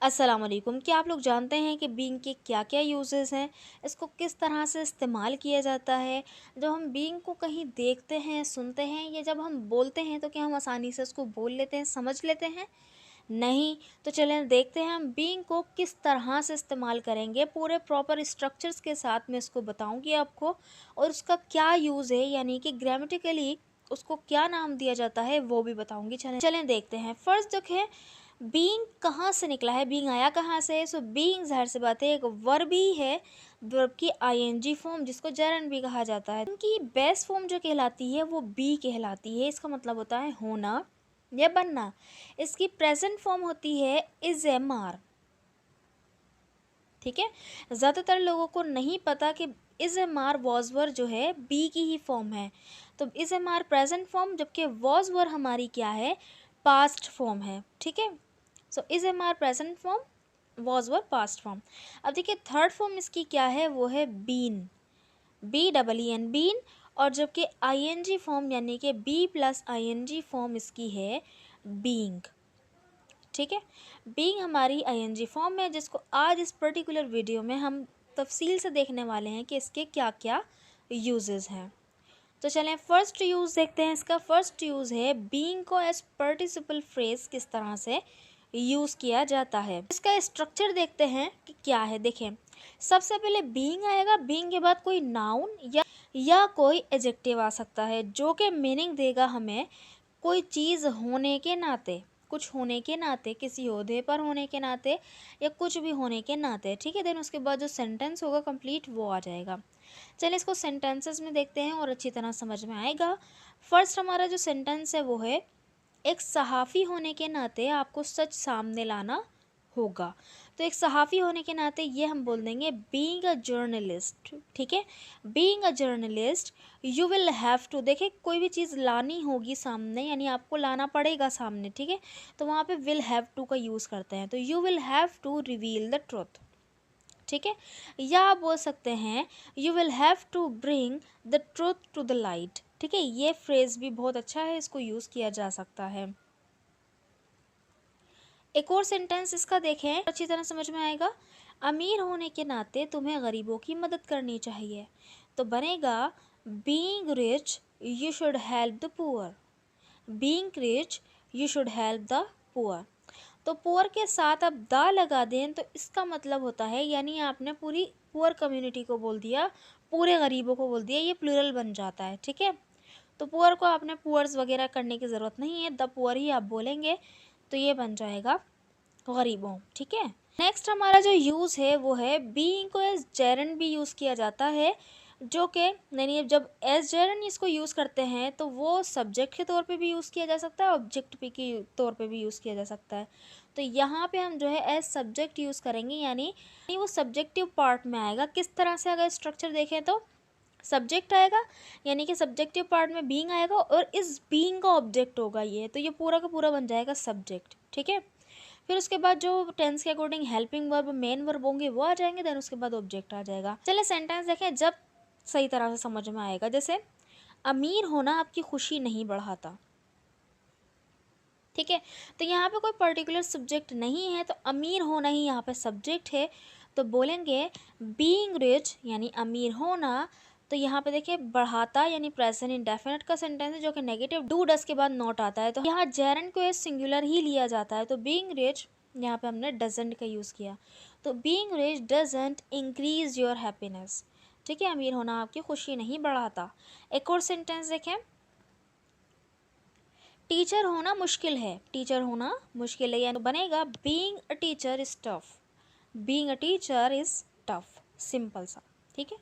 अस्सलाम वालेकुम। क्या आप लोग जानते हैं कि बीइंग के क्या क्या यूजेस हैं, इसको किस तरह से इस्तेमाल किया जाता है। जब हम बीइंग को कहीं देखते हैं, सुनते हैं या जब हम बोलते हैं तो क्या हम आसानी से उसको बोल लेते हैं, समझ लेते हैं? नहीं। तो चलें देखते हैं हम बीइंग को किस तरह से इस्तेमाल करेंगे। पूरे प्रॉपर स्ट्रक्चर्स के साथ मैं इसको बताऊंगी आपको, और उसका क्या यूज़ है, यानी कि ग्रामेटिकली उसको क्या नाम दिया जाता है वो भी बताऊंगी। चलें चलें देखते हैं। फर्स्ट देखें, बीइंग कहाँ से निकला है, बीइंग आया कहाँ से है। सो बीइंग ज़ाहिर सी बात है एक वर्ब ही है, वर्ब की आईएनजी फॉर्म जिसको जरन भी कहा जाता है। उनकी बेस्ट फॉर्म जो कहलाती है वो बी कहलाती है। इसका मतलब होता है होना या बनना। इसकी प्रेजेंट फॉर्म होती है इज एम आर। ठीक है, ज़्यादातर लोगों को नहीं पता कि is am are was were जो है बी की ही फॉर्म है। तो is am are present form, जबकि वॉज वर हमारी क्या है, पास्ट फॉर्म है। ठीक है, so is am are present form, was were past form. अब देखिए थर्ड फॉर्म इसकी क्या है, वो है been, be double E N, been. और जबकि आई एन जी फॉर्म यानी कि be plus I N G form इसकी है बीइंग। ठीक है, बीइंग हमारी आईएनजी फॉर्म में, जिसको आज इस पर्टिकुलर वीडियो में हम तफसील से देखने वाले हैं कि इसके क्या क्या यूजेस हैं। तो चलें फर्स्ट यूज़ देखते हैं। इसका फर्स्ट यूज़ है बीइंग को एज पार्टिसिपल फ्रेज किस तरह से यूज़ किया जाता है। इसका स्ट्रक्चर देखते हैं कि क्या है। देखें, सबसे पहले बीइंग आएगा, बीइंग के बाद कोई नाउन या कोई एडजेक्टिव आ सकता है जो कि मीनिंग देगा हमें कोई चीज़ होने के नाते, कुछ होने के नाते, किसी ओहदे पर होने के नाते या कुछ भी होने के नाते। ठीक है, देन उसके बाद जो सेंटेंस होगा कंप्लीट वो आ जाएगा। चलिए इसको सेंटेंसेस में देखते हैं और अच्छी तरह समझ में आएगा। फर्स्ट हमारा जो सेंटेंस है वो है, एक सहाफ़ी होने के नाते आपको सच सामने लाना होगा। तो एक सहाफ़ी होने के नाते ये हम बोल देंगे बीइंग अ जर्नलिस्ट। ठीक है, being a journalist you will have to, देखिए कोई भी चीज़ लानी होगी सामने, यानी आपको लाना पड़ेगा सामने। ठीक है, तो वहाँ पे विल हैव टू का यूज़ करते हैं। तो you will have to reveal the truth. ठीक है, या आप बोल सकते हैं you will have to bring the truth to the light. ठीक है, ये फ्रेज भी बहुत अच्छा है, इसको यूज़ किया जा सकता है। एक और सेंटेंस इसका देखें, अच्छी तरह समझ में आएगा। अमीर होने के नाते तुम्हें गरीबों की मदद करनी चाहिए। तो बनेगा being rich you should help the poor. Being rich you should help the poor. तो पुअर के साथ अब द लगा दें तो इसका मतलब होता है, यानी आपने पूरी पुअर कम्युनिटी को बोल दिया, पूरे गरीबों को बोल दिया, ये प्लूरल बन जाता है। ठीक है, तो पुअर को आपने पुअर्स वगैरह करने की ज़रूरत नहीं है, द पुअर ही आप बोलेंगे तो ये बन जाएगा गरीबों। ठीक है, नेक्स्ट हमारा जो यूज़ है वो है बीइंग को एज जेरन भी यूज़ किया जाता है, जो कि यानी जब एज जेरन इसको यूज़ करते हैं तो वो सब्जेक्ट के तौर पे भी यूज़ किया जा सकता है, ऑब्जेक्ट भी के तौर पे भी यूज़ किया जा सकता है। तो यहाँ पे हम जो है एज सब्जेक्ट यूज़ करेंगे, यानी वो सब्जेक्टिव पार्ट में आएगा। किस तरह से, अगर स्ट्रक्चर देखें तो सब्जेक्ट आएगा, यानी कि सब्जेक्टिव पार्ट में बीइंग आएगा और इस बीइंग का ऑब्जेक्ट होगा ये, तो ये पूरा का पूरा बन जाएगा सब्जेक्ट। ठीक है, फिर उसके बाद जो टेंस के according helping verb, main verb होंगे वो आ जाएंगे, देन उसके बाद ऑब्जेक्ट आ जाएगा। चलिए सेंटेंस देखें जब सही तरह से समझ में आएगा। जैसे अमीर होना आपकी खुशी नहीं बढ़ाता। ठीक है, तो यहाँ पे कोई पर्टिकुलर सब्जेक्ट नहीं है, तो अमीर होना ही यहाँ पे सब्जेक्ट है। तो बोलेंगे बीइंग रिच यानी अमीर होना। तो यहाँ पे देखिए बढ़ाता यानी प्रेजेंट इंडेफिनिट का सेंटेंस है, जो कि नेगेटिव डू डस के बाद नॉट आता है, तो यहाँ जेरन को सिंगुलर ही लिया जाता है। तो बीइंग रिच यहाँ पे हमने डजेंट का यूज़ किया। तो being rich doesn't increase your happiness. ठीक है, अमीर होना आपकी खुशी नहीं बढ़ाता। एक और सेंटेंस देखें, टीचर होना मुश्किल है। टीचर होना मुश्किल है, यानी बनेगा being a teacher is tough. Being a teacher is tough, simple सा। ठीक है,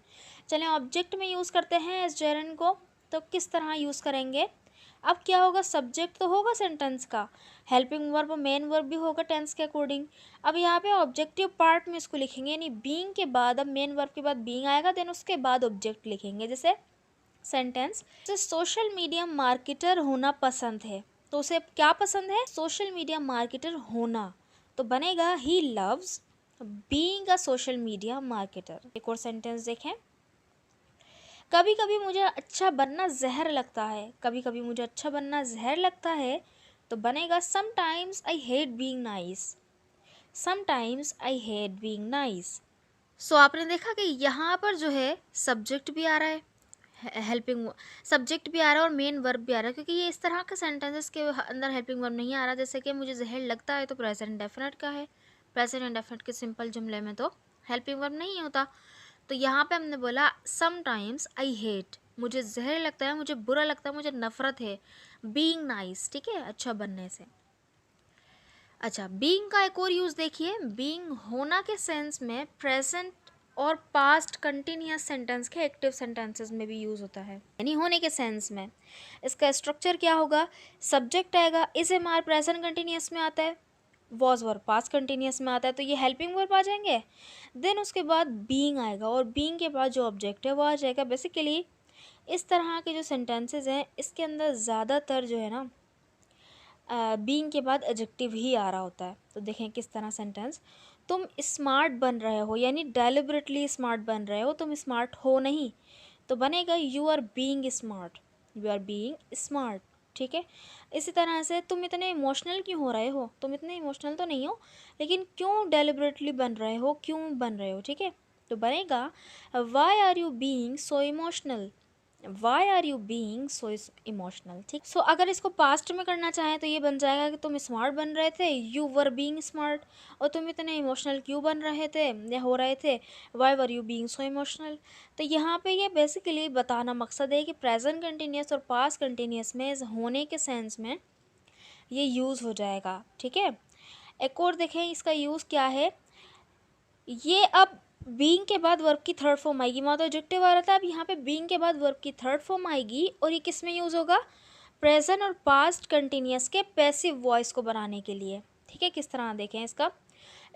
चलें ऑब्जेक्ट में यूज़ करते हैं एस जेरन को। तो किस तरह यूज़ करेंगे, अब क्या होगा, सब्जेक्ट तो होगा सेंटेंस का, हेल्पिंग वर्ब मेन वर्ब भी होगा टेंस के अकॉर्डिंग। अब यहाँ पे ऑब्जेक्टिव पार्ट में इसको लिखेंगे, यानी बीइंग के बाद अब मेन वर्ब के बाद बीइंग आएगा, देन उसके बाद ऑब्जेक्ट लिखेंगे। जैसे सेंटेंस, तो सोशल मीडिया मार्केटर होना पसंद है। तो उसे क्या पसंद है, सोशल मीडिया मार्केटर होना। तो बनेगा he loves being a social media marketer. एक और सेंटेंस देखें, कभी कभी मुझे अच्छा बनना जहर लगता है। कभी कभी मुझे अच्छा बनना जहर लगता है। तो बनेगा sometimes I hate being nice. Sometimes I hate being nice. So आपने देखा कि यहाँ पर जो है सब्जेक्ट भी आ रहा है, हेल्पिंग सब्जेक्ट भी आ रहा है और मेन वर्ब भी आ रहा है, क्योंकि ये इस तरह के सेंटेंसेस के अंदर हेल्पिंग वर्ब नहीं आ रहा। जैसे कि मुझे जहर लगता है तो प्रेजेंट डेफिनेट का है, प्रेजेंट इंडेफिनिट के सिंपल जुमले में तो हेल्पिंग वर्ब नहीं होता। तो यहाँ पे हमने बोला समटाइम्स आई हेट, मुझे जहर लगता है, मुझे बुरा लगता है, मुझे नफरत है बीइंग नाइस, ठीक है, अच्छा बनने से। अच्छा, बीइंग का एक और यूज़ देखिए, बीइंग होना के सेंस में प्रेजेंट और पास्ट कंटिन्यूअस सेंटेंस के एक्टिव सेंटेंसेस में भी यूज़ होता है, यानी होने के सेंस में। इसका स्ट्रक्चर क्या होगा, सब्जेक्ट आएगा, is am are present continuous में आता है, वॉज वर्ब पास्ट कंटिन्यूअस में आता है, तो ये हेल्पिंग वर्ब आ जाएंगे। देन उसके बाद बीइंग आएगा और बीइंग के बाद जो ऑब्जेक्ट है वो आ जाएगा। बेसिकली इस तरह के जो सेंटेंसेस हैं इसके अंदर ज़्यादातर जो है ना बीइंग के बाद एडजेक्टिव ही आ रहा होता है। तो देखें किस तरह सेंटेंस, तुम स्मार्ट बन रहे हो, यानी डेलिबरेटली स्मार्ट बन रहे हो, तुम स्मार्ट हो नहीं, तो बनेगा you are being smart, you are being smart, ठीक है। इसी तरह से तुम इतने इमोशनल क्यों हो रहे हो, तुम इतने इमोशनल तो नहीं हो, लेकिन क्यों डेलिबरेटली बन रहे हो, क्यों बन रहे हो, ठीक है। तो बनेगा why are you being so emotional, why are you being so emotional, ठीक। सो अगर इसको पास्ट में करना चाहें तो ये बन जाएगा कि तुम स्मार्ट बन रहे थे, यू वर बीइंग स्मार्ट, और तुम इतने इमोशनल क्यों बन रहे थे या हो रहे थे, why were you being so emotional. तो यहाँ पे ये बेसिकली बताना मकसद है कि प्रेजेंट कंटिन्यूस और पास्ट कंटिन्यूस में इस होने के सेंस में ये यूज़ हो जाएगा, ठीक है। एक और देखें इसका यूज़ क्या है, ये अब बीइंग के बाद वर्ब की थर्ड फॉर्म आएगी, वहाँ तो एडजेक्टिव आ रहा था, अब यहाँ पे बीइंग के बाद वर्ब की थर्ड फॉर्म आएगी, और ये किस में यूज़ होगा, प्रेजेंट और पास्ट कंटिन्यूस के पैसिव वॉइस को बनाने के लिए, ठीक है। किस तरह देखें इसका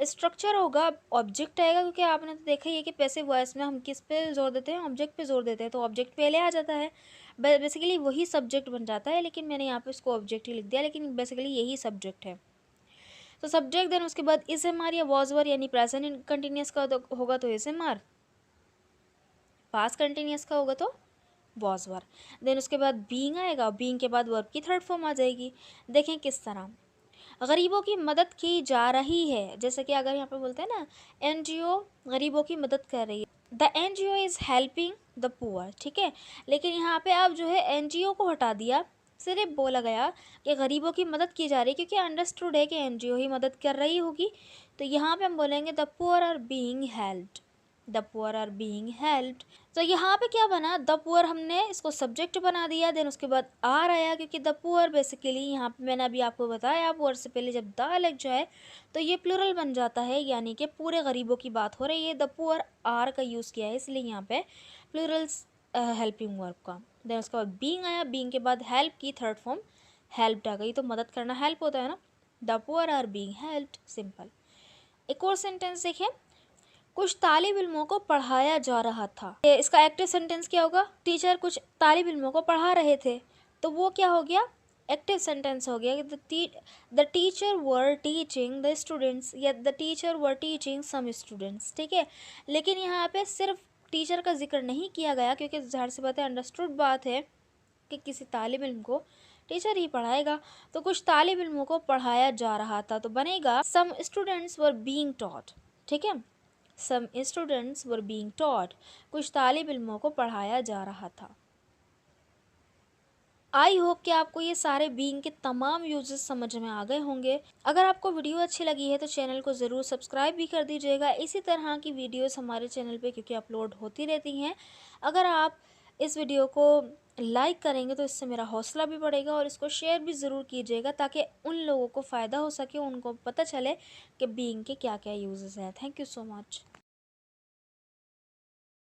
स्ट्रक्चर होगा, ऑब्जेक्ट आएगा, क्योंकि आपने तो देखा ही है कि पैसिव वॉइस में हम किस पे जोर देते हैं, ऑब्जेक्ट पे जोर देते हैं, तो ऑब्जेक्ट पहले आ जाता है, बेसिकली वही सब्जेक्ट बन जाता है, लेकिन मैंने यहाँ पे इसको ऑब्जेक्ट ही लिख दिया, लेकिन बेसिकली यही सब्जेक्ट है। तो सब्जेक्ट देन उसके बाद इज एम आर या वॉज वर, यानी प्रेजेंट कंटिन्यूस का होगा तो is am are, past continuous का होगा तो वॉज वर। देन उसके बाद बीइंग आएगा, बीइंग के बाद वर्ब की थर्ड फॉर्म आ जाएगी। देखें किस तरह, गरीबों की मदद की जा रही है, जैसे कि अगर यहाँ पे बोलते हैं ना एनजीओ गरीबों की मदद कर रही है, the NGO is helping the poor, ठीक है। लेकिन यहाँ पे अब जो है एनजीओ को हटा दिया, सिर्फ बोला गया कि गरीबों की मदद की जा रही है, क्योंकि अंडरस्टूड है कि एनजीओ ही मदद कर रही होगी। तो यहाँ पे हम बोलेंगे the poor are being helped, the poor are being helped. तो यहाँ पे क्या बना, द पुअर हमने इसको सब्जेक्ट बना दिया, देन उसके बाद आर आया, क्योंकि द पुअर बेसिकली यहाँ पे मैंने अभी आपको बताया पुअर से पहले जब द लग जाए तो ये प्लूरल बन जाता है, यानी कि पूरे गरीबों की बात हो रही है। द पुअर आर का यूज़ किया है, इसलिए यहाँ पे प्लूरल्स हेल्पिंग वर्ब का। देन उसके बाद बीइंग आया, बीइंग के बाद हेल्प की थर्ड फॉर्म हेल्प्ड आ गई, तो मदद करना हेल्प होता है ना, the poor are being helped, simple. एक और सेंटेंस देखें, कुछ तालिब इल्मों को पढ़ाया जा रहा था, इसका एक्टिव सेंटेंस क्या होगा, टीचर कुछ तालिब इल्मों को पढ़ा रहे थे, तो वो क्या हो गया, एक्टिव सेंटेंस हो गया। The teacher were teaching the students, या the teacher were teaching some students, ठीक है। लेकिन यहाँ पे सिर्फ टीचर का जिक्र नहीं किया गया, क्योंकि ज़ाहिर सी बात है, अंडरस्टूड बात है कि किसी तालिब इल्म को टीचर ही पढ़ाएगा। तो कुछ तालिब इल्मों को पढ़ाया जा रहा था, तो बनेगा some students were being taught, ठीक है। Some students were being taught, कुछ तालिब इल्मों को पढ़ाया जा रहा था। आई होप कि आपको ये सारे बीइंग के तमाम यूजेस समझ में आ गए होंगे। अगर आपको वीडियो अच्छी लगी है तो चैनल को ज़रूर सब्सक्राइब भी कर दीजिएगा। इसी तरह की वीडियोस हमारे चैनल पे क्योंकि अपलोड होती रहती हैं। अगर आप इस वीडियो को लाइक करेंगे तो इससे मेरा हौसला भी बढ़ेगा, और इसको शेयर भी ज़रूर कीजिएगा ताकि उन लोगों को फ़ायदा हो सके, उनको पता चले कि बीइंग के क्या क्या यूजेस हैं। Thank you so much.